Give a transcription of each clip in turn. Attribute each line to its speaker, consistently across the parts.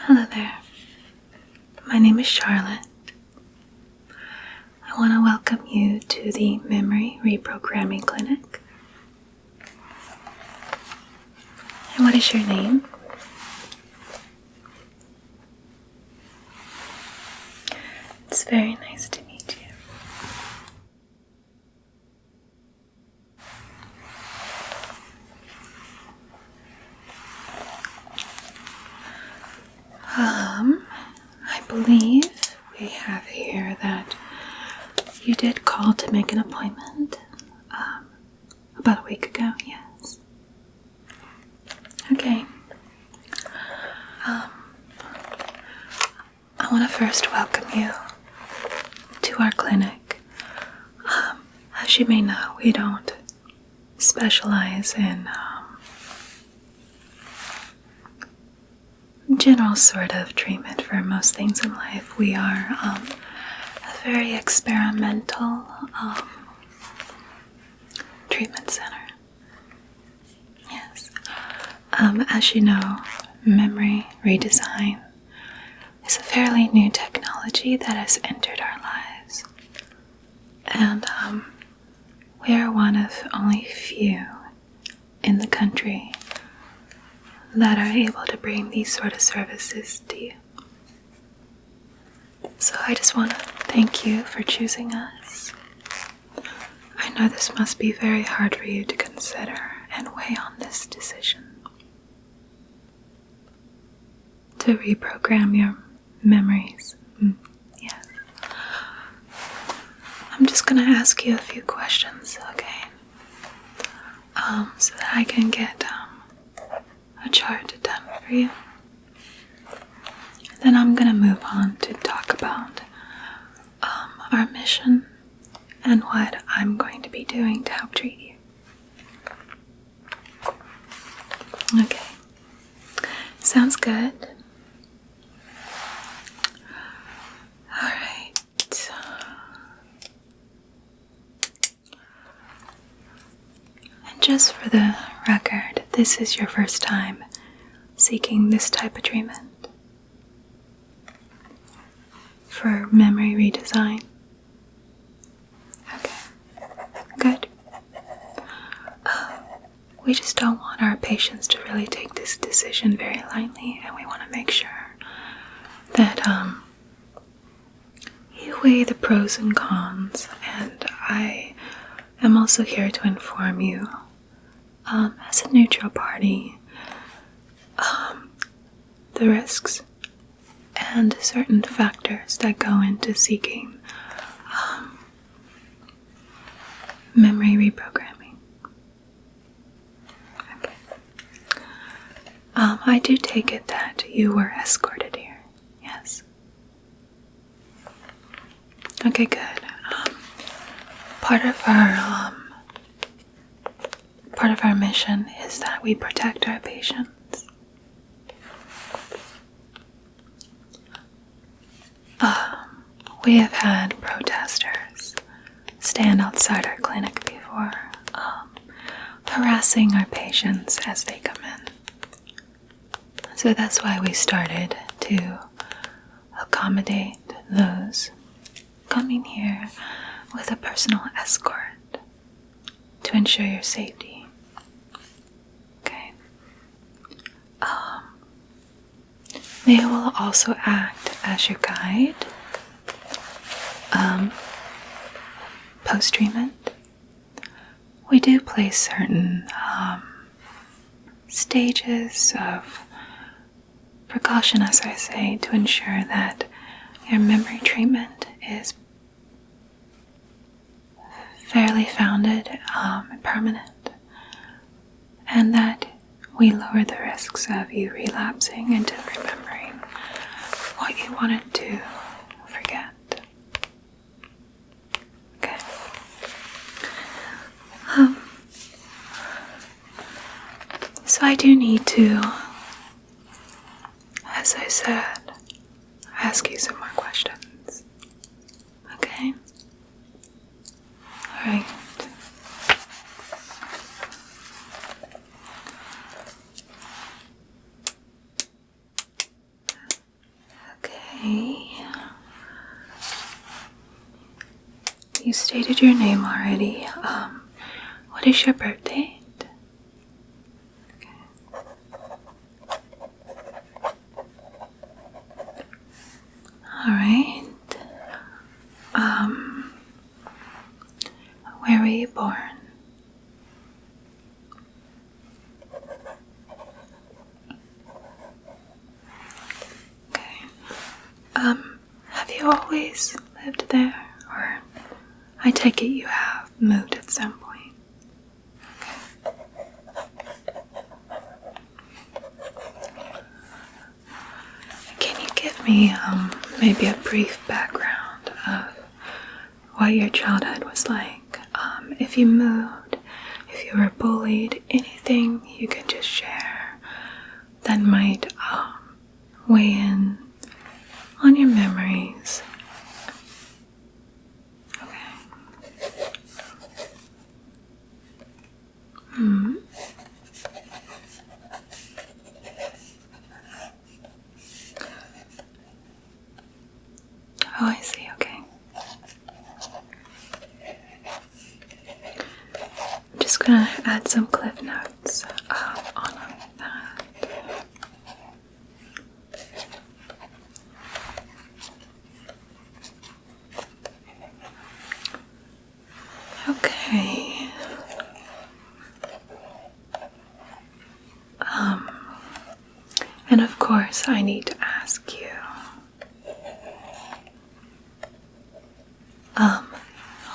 Speaker 1: Hello there. My name is Charlotte. I want to welcome you to the Memory Reprogramming Clinic. And what is your name? It's very nice to meet you. I believe we have here that you did call to make an appointment about a week ago, yes. Okay. I want to first welcome you to our clinic. As you may know, we don't specialize in general sort of treatment for most things in life. We are a very experimental treatment center. Yes. As you know, memory redesign is a fairly new technology that has entered our lives. And we are one of only few in the country that are able to bring these sort of services to you. So I just want to thank you for choosing us. I know this must be very hard for you to consider and weigh on this decision. To reprogram your memories. Yes. I'm just going to ask you a few questions, okay? So that I can get a chart done for you. Then I'm going to move on to talk about our mission and what I'm going to be doing to help treat you. Okay. Sounds good. Alright. And just for the record, this is your first time seeking this type of treatment for memory redesign. Okay, good. We just don't want our patients to really take this decision very lightly, and we want to make sure that you weigh the pros and cons, and I am also here to inform you as a neutral party the risks and certain factors that go into seeking memory reprogramming. Okay. I do take it that you were escorted here, yes? Okay, good. Part of our mission is that we protect our patients. We have had protesters stand outside our clinic before, harassing our patients as they come in. So that's why we started to accommodate those coming here with a personal escort to ensure your safety. Okay. They will also act as your guide post-treatment. We do place certain stages of precaution, as I say, to ensure that your memory treatment is fairly founded and permanent, and that we lower the risks of you relapsing into remembering what you wanted to forget. Okay. So I do need to, as I said, ask you some more questions. Okay? Alright. Okay. You stated your name already. What is your birth date? Alright. Where were you born? Okay. Have you always lived there? Or I take it you have moved at some point. Okay. Can you give me maybe a brief background of what your childhood was like? If you moved, if you were bullied, anything you could just share that might weigh in on your memories. Okay. Oh, I see, okay. I'm just gonna add some cliff notes on that. Okay. And of course, I need to ask you,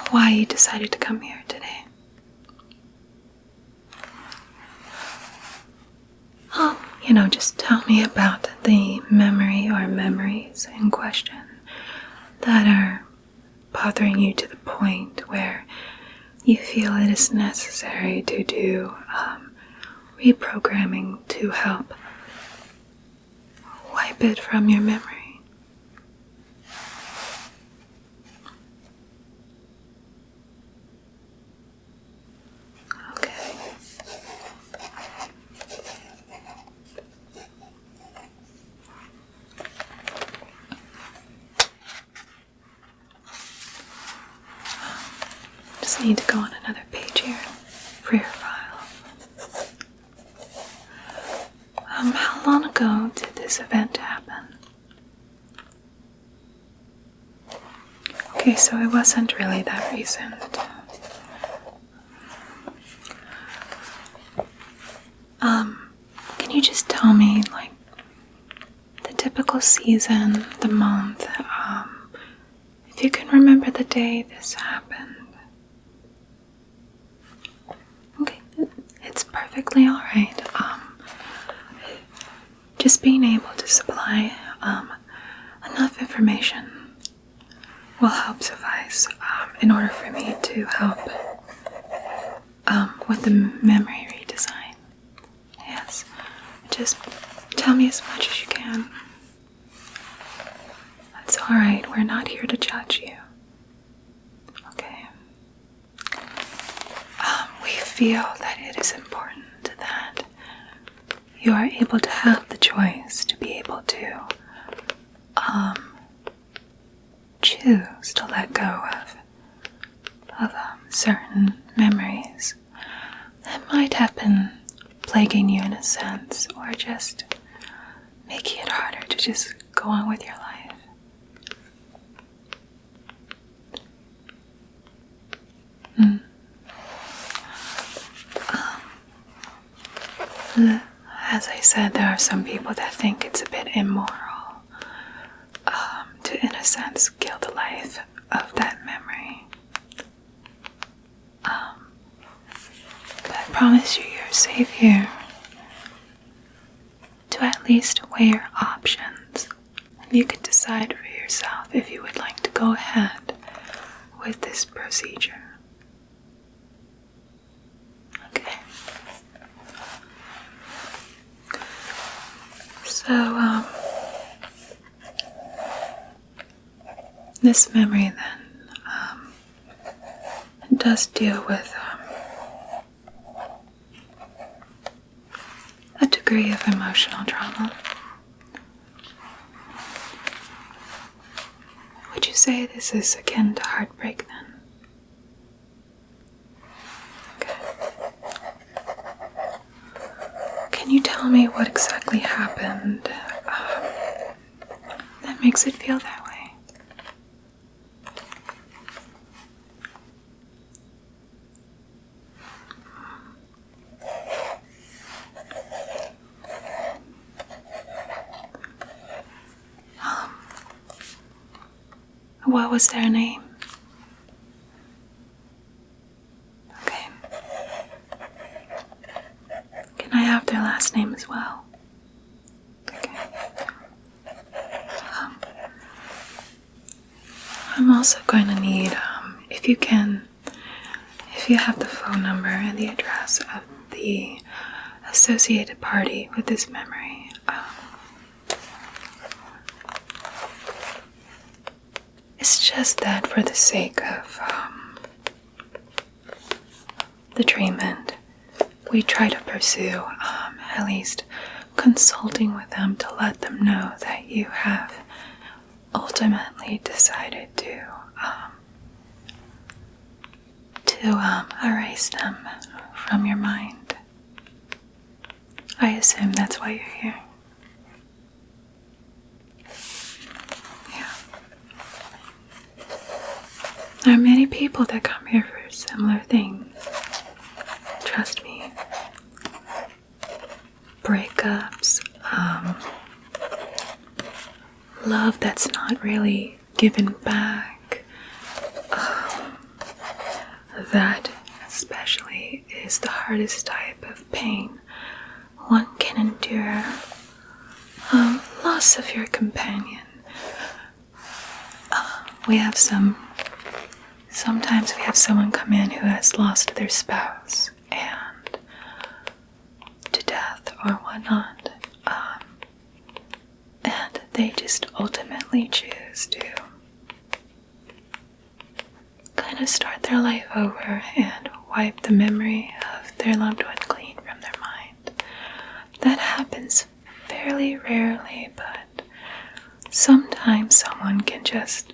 Speaker 1: why you decided to come here today. Just tell me about the memory or memories in question that are bothering you to the point where you feel it is necessary to do reprogramming to help wipe it from your memory. Okay. Just need to go on another page here for your file. How long ago did this event happen? Okay, so it wasn't really that recent. Can you just tell me, like, the typical season, the month, if you can remember the day this happened? Okay, it's perfectly alright. Just being able to supply enough information will help suffice in order for me to help with the memory redesign. Yes, just tell me as much as you can. That's alright, we're not here to judge you. Okay. We feel that it is important that you are able to have the choice to be able to choose to let go of certain memories that might have been plaguing you in a sense, or just making it harder to just go on with your life. As I said, there are some people that think it's a bit immoral to, in a sense, kill the life of that memory. But I promise you, you're safe here to at least weigh your options, and you can decide for yourself if you would like to go ahead with this procedure. Okay. So, this memory then does deal with a degree of emotional trauma. you say this is akin to heartbreak then? Okay. Can you tell me what exactly happened that makes it feel that way? What was their name? Okay. Can I have their last name as well? Okay. I'm also going to need, if you have the phone number and the address of the associated party with this memory. It's just that for the sake of the treatment, we try to pursue at least consulting with them to let them know that you have ultimately decided to erase them from your mind. I assume that's why you're here. There are many people that come here for similar things. Trust me. Breakups, love that's not really given back. That especially is the hardest type of pain one can endure. Loss of your companion. Sometimes we have someone come in who has lost their spouse and to death or whatnot, and they just ultimately choose to kind of start their life over and wipe the memory of their loved one clean from their mind. That happens fairly rarely, but sometimes someone can just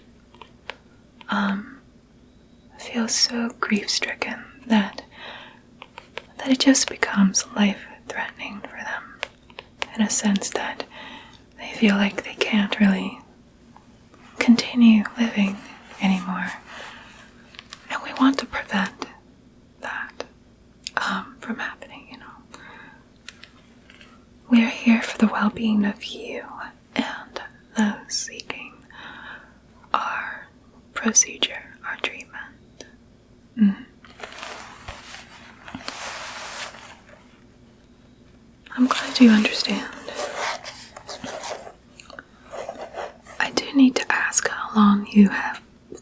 Speaker 1: feel so grief-stricken that it just becomes life-threatening for them, in a sense that they feel like they can't really continue living anymore. And we want to prevent that from happening, We are here for the well-being of you and those seeking our procedure, our treatment. I'm glad you understand. I do need to ask how long you have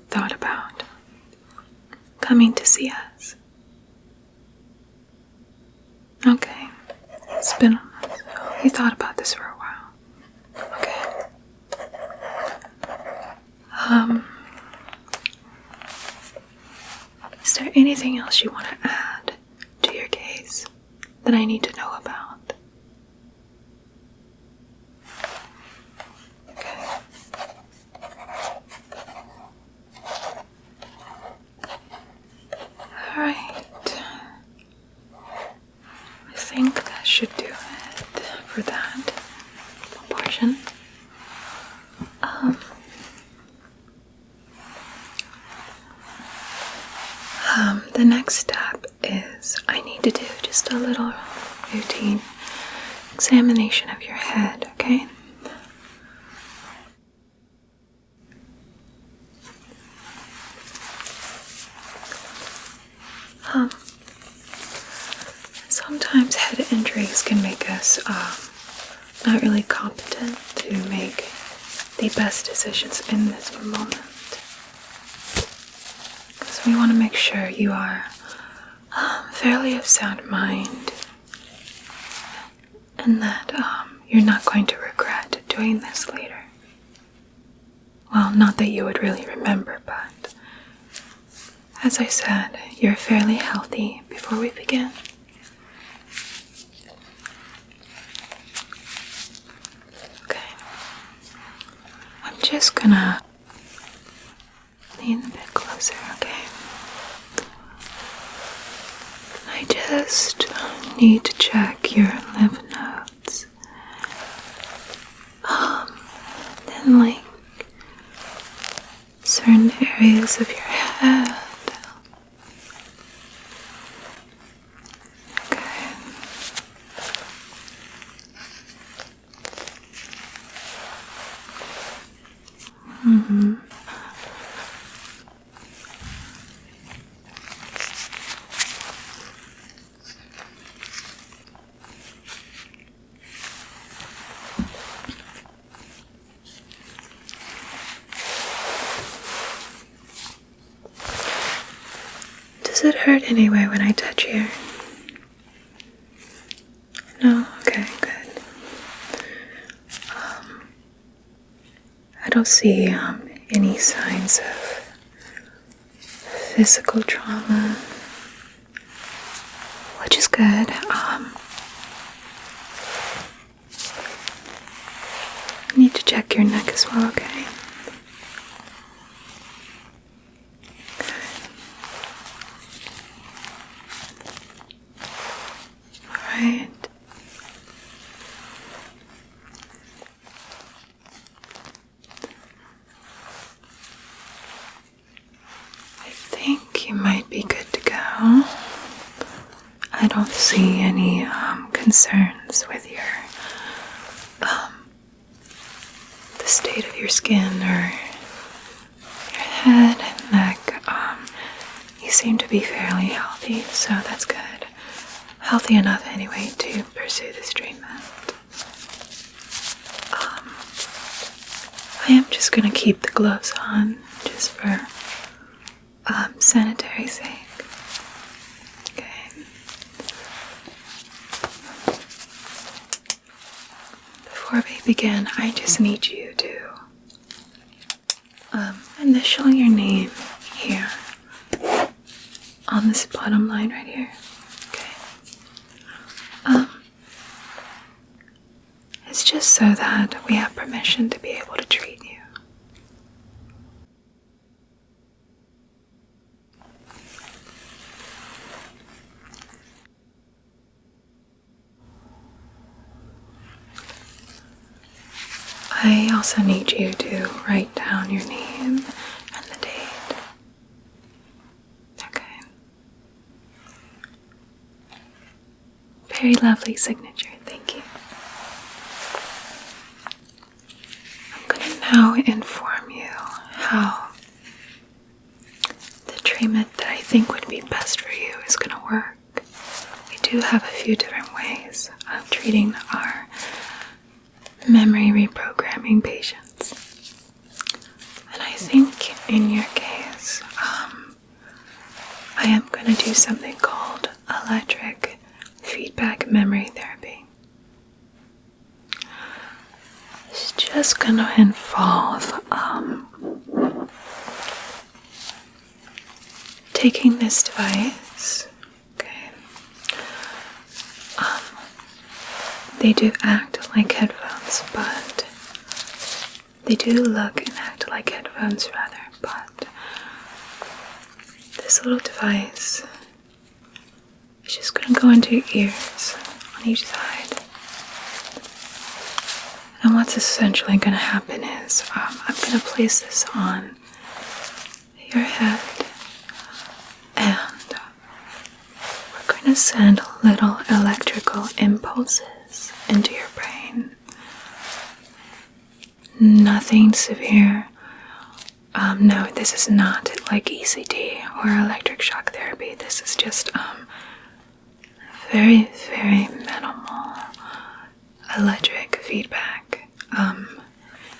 Speaker 1: thought about coming to see us. Okay. It's been... You thought about this for a while. Okay. Is there anything else you want to add to your case that I need to know about? Okay. Alright. I think that should do it for that portion. The next step is I need to do just a little routine examination of your head, okay? Sometimes head injuries can make us not really competent to make the best decisions in this moment. Because we want to make sure you are fairly of sound mind and that you're not going to regret doing this later. Well, not that you would really remember, but as I said, you're fairly healthy before we begin. Okay. I'm just gonna closer, okay? I just need to check your lymph nodes. Then like certain areas of your head. Okay. Does it hurt anyway when I touch here? No? Okay, good. I don't see any signs of physical trauma, which is good. I need to check your neck as well, okay? Alright. I think you might be good to go. I don't see any concerns with your the state of your skin or your head and neck. You seem to be fairly healthy, so that's good. Healthy enough anyway to pursue this treatment. I am just gonna keep the gloves on just for sanitary sake. Okay. Before we begin, I just need you to initial your name here on this bottom line right here. Okay. It's just so that we have permission to be able to treat you. I also need you to write down your name and the date. Okay. Very lovely signature, thank you. I'm going to now inform you how the treatment that I think would be best for you is going to work. We do have a few different ways of treating our memory reprogramming patients. And I think in your case, I am going to do something called electric feedback memory therapy. It's just going to involve taking this device. Okay. They do act like headphones, but they do look and act like headphones rather, but this little device is just going to go into your ears on each side. And what's essentially going to happen is I'm going to place this on your head, and we're going to send little electrical impulses into your brain. Nothing severe. No, this is not like ECT or electric shock therapy. This is just very, very minimal electric feedback.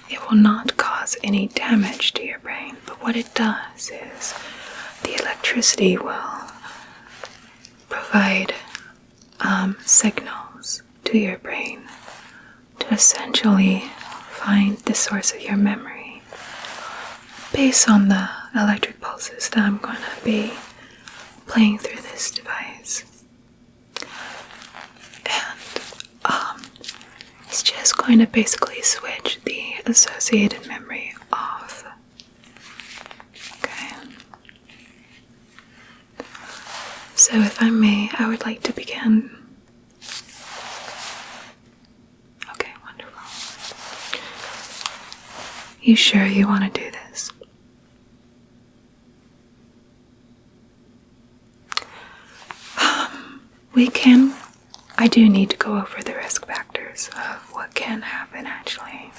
Speaker 1: It will not cause any damage to your brain, but what it does is the electricity will provide signals to your brain to essentially find the source of your memory based on the electric pulses that I'm going to be playing through this device. And it's just going to basically switch the associated memory off. Okay. So if I may, I would like to begin. Okay, wonderful. You sure you want to do this? I do need to go over the risk factors of what can happen actually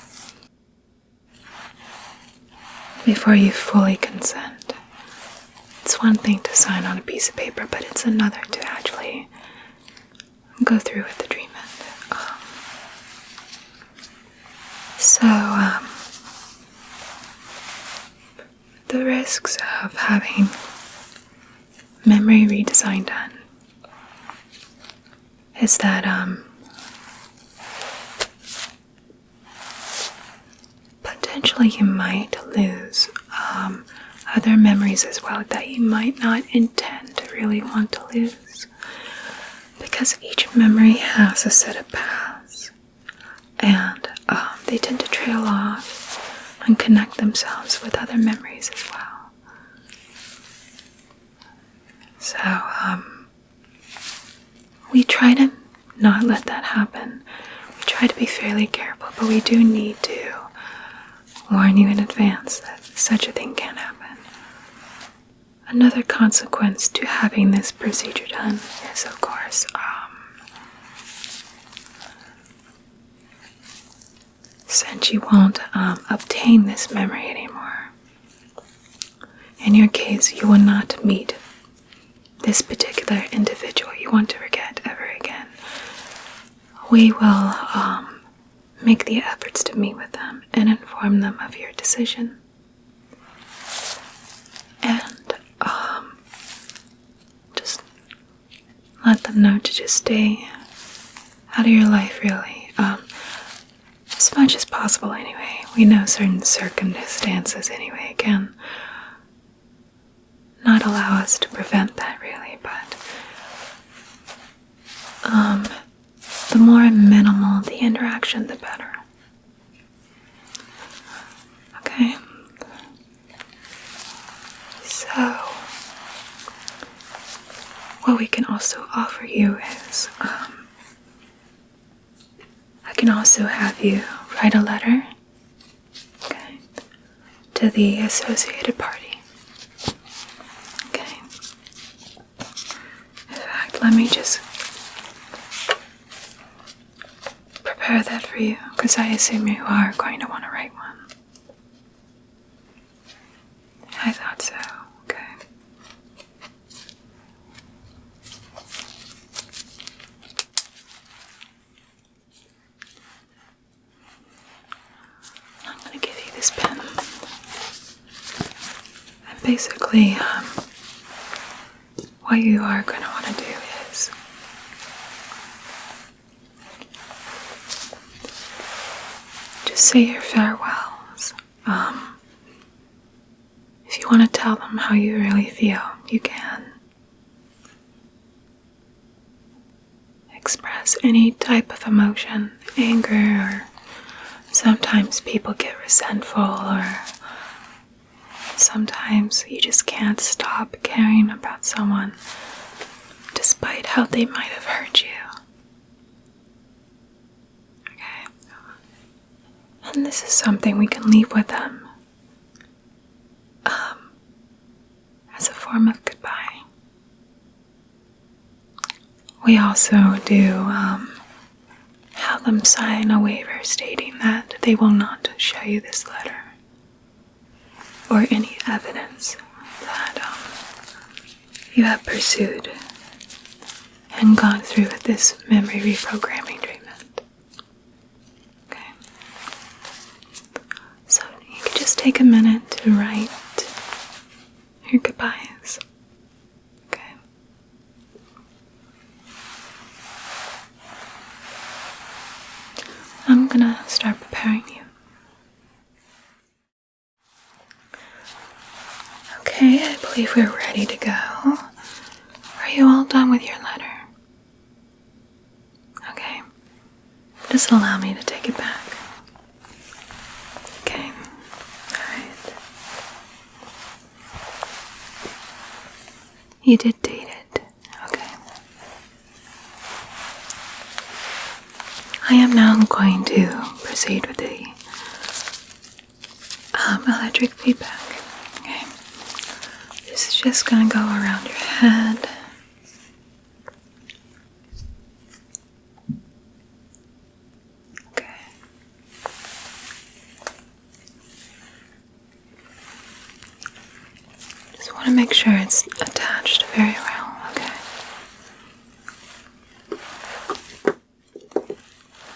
Speaker 1: before you fully consent. It's one thing to sign on a piece of paper, but it's another to actually go through with the treatment. The risks of having memory redesign done is that potentially you might lose other memories as well that you might not intend to really want to lose, because each memory has a set of paths, and they tend to trail off and connect themselves with other memories as well. So we try to not let that happen. We try to be fairly careful, but we do need to warn you in advance that such a thing can happen. Another consequence to having this procedure done is, of course, since you won't obtain this memory anymore, in your case, you will not meet this particular individual you want to forget ever again. We will make the efforts to meet with them and inform them of your decision. And just let them know to just stay out of your life, really. As much as possible, anyway. We know certain circumstances, anyway, can not allow us to prevent that, really, but the more minimal the interaction, the better. Okay? So, what we can also offer you is, I can also have you write a letter, okay, to the associated party. Okay. In fact, let me just prepare that for you, because I assume you are going to want to write one. I thought so. Okay. I'm going to give you this pen. And basically, what you are going to want to do is just say your farewells. If you want to tell them how you really feel, you can. Express any type of emotion, anger, or sometimes people get resentful, or sometimes you just can't stop caring about someone despite how they might have hurt you. Okay? And this is something we can leave with them as a form of goodbye. We also do have them sign a waiver stating that they will not show you this letter or any evidence that you have pursued and gone through with this memory reprogramming treatment. Okay. So you can just take a minute to write your goodbyes. Okay. I'm gonna start preparing you. Okay, I believe we're ready to go. Are you all done with your letter? Okay. Just allow me to take it back. Okay. Alright. You did date it. going to proceed with the electric feedback. Okay. This is just going to go around your head. Okay. Just want to make sure it's attached very well. Okay.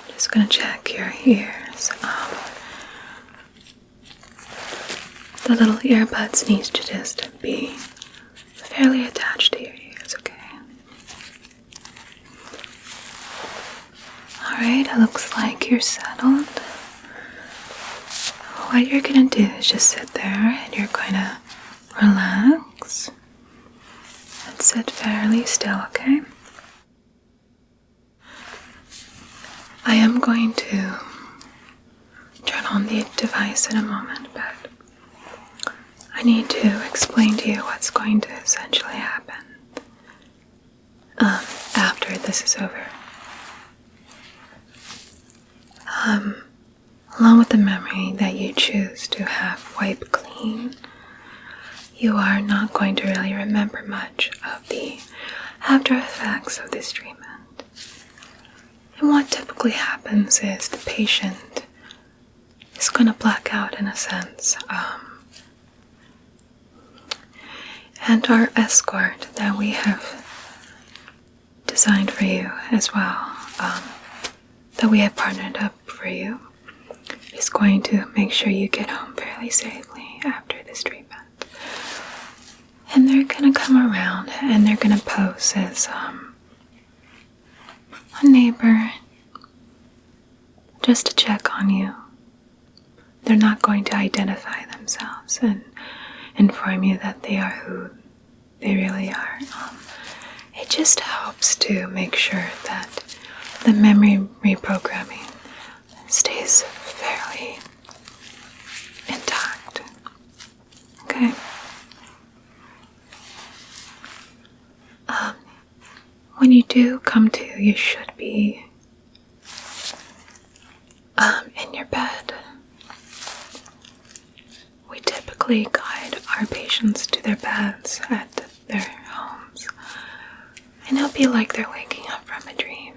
Speaker 1: Just going to check your ears. The little earbuds need to just be fairly attached to your ears, okay? Alright, it looks like you're settled. What you're gonna do is just sit there and you're going to relax and sit fairly still, okay? I am going to turn on the device in a moment, but I need to explain to you what's going to essentially happen after this is over. Along with the memory that you choose to have wiped clean, you are not going to really remember much of the after effects of this treatment. And what typically happens is the patient is going to black out in a sense. And our escort that we have designed for you as well, that we have partnered up for you, is going to make sure you get home fairly safely after this treatment. And they're going to come around and they're going to pose as a neighbor just to check on you. They're not going to identify themselves and inform you that they are who they really are. It just helps to make sure that the memory reprogramming stays fairly intact. Okay? When you do come to, you should be in your bed. We typically guide our patients to their beds at their homes, and it'll be like they're waking up from a dream.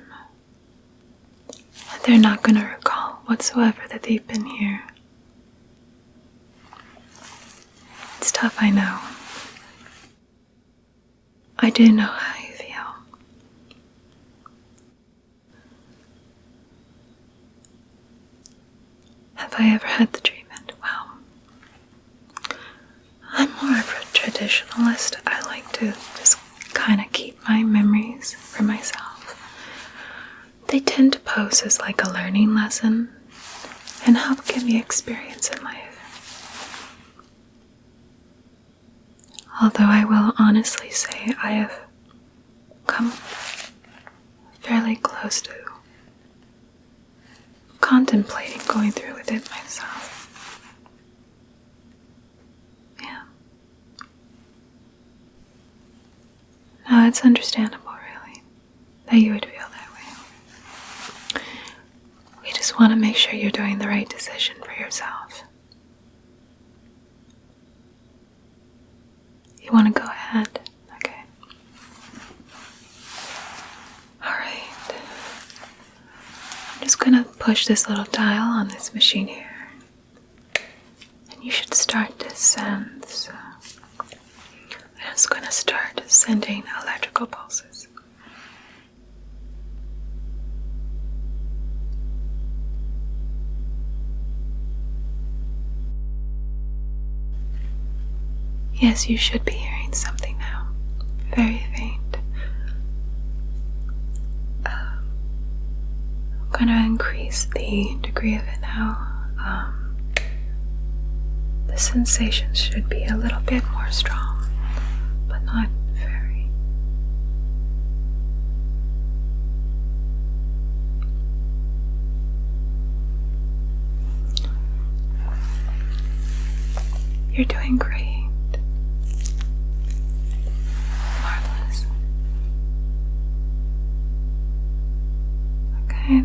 Speaker 1: And they're not going to recall whatsoever that they've been here. It's tough, I know. I do know how you feel. Have I ever had the treatment? Well, I'm more of a traditionalist. I like to just kind of keep my memories for myself. They tend to pose as like a learning lesson and help give me experience in life. Although I will honestly say I have come fairly close to contemplating going through with it myself. Yeah. No, it's understandable, really, that you would feel that way. We just want to make sure you're doing the right decision for yourself. You want to go ahead? Okay. Alright. I'm just going to push this little dial on this machine here. And you should start to send. So I'm just going to start sending electrical pulses. Yes, you should be hearing something now. Very faint. I'm going to increase the degree of it now. The sensations should be a little bit more strong, but not very. You're doing great. Marvelous. Okay.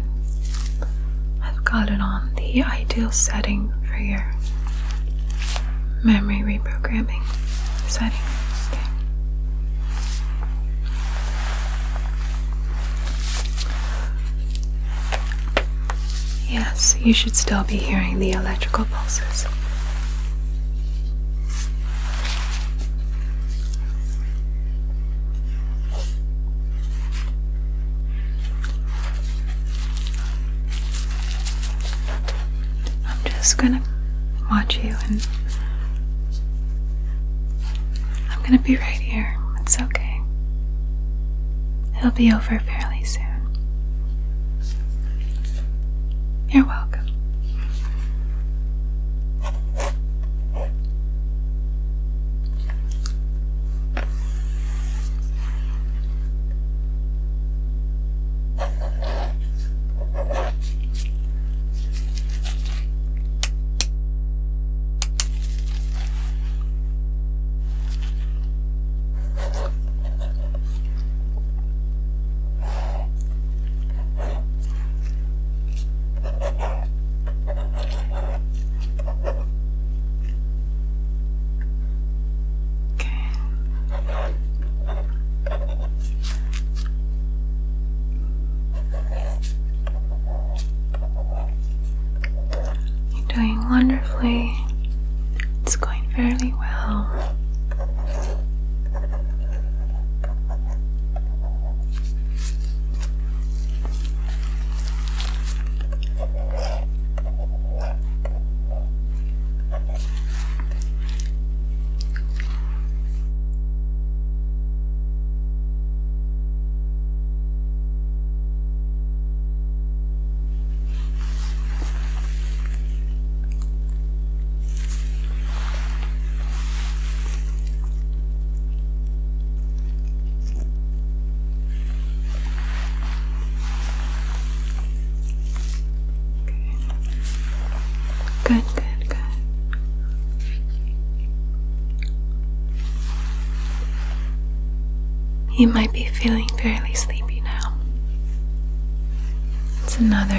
Speaker 1: ideal setting for your memory reprogramming setting? Okay. Yes, you should still be hearing the electrical pulses. I'm just gonna watch you, and I'm gonna be right here. It's okay. It'll be over fairly soon. You're welcome. Doing wonderfully. It's going fairly well. Good, good, good. You might be feeling fairly sleepy now. It's another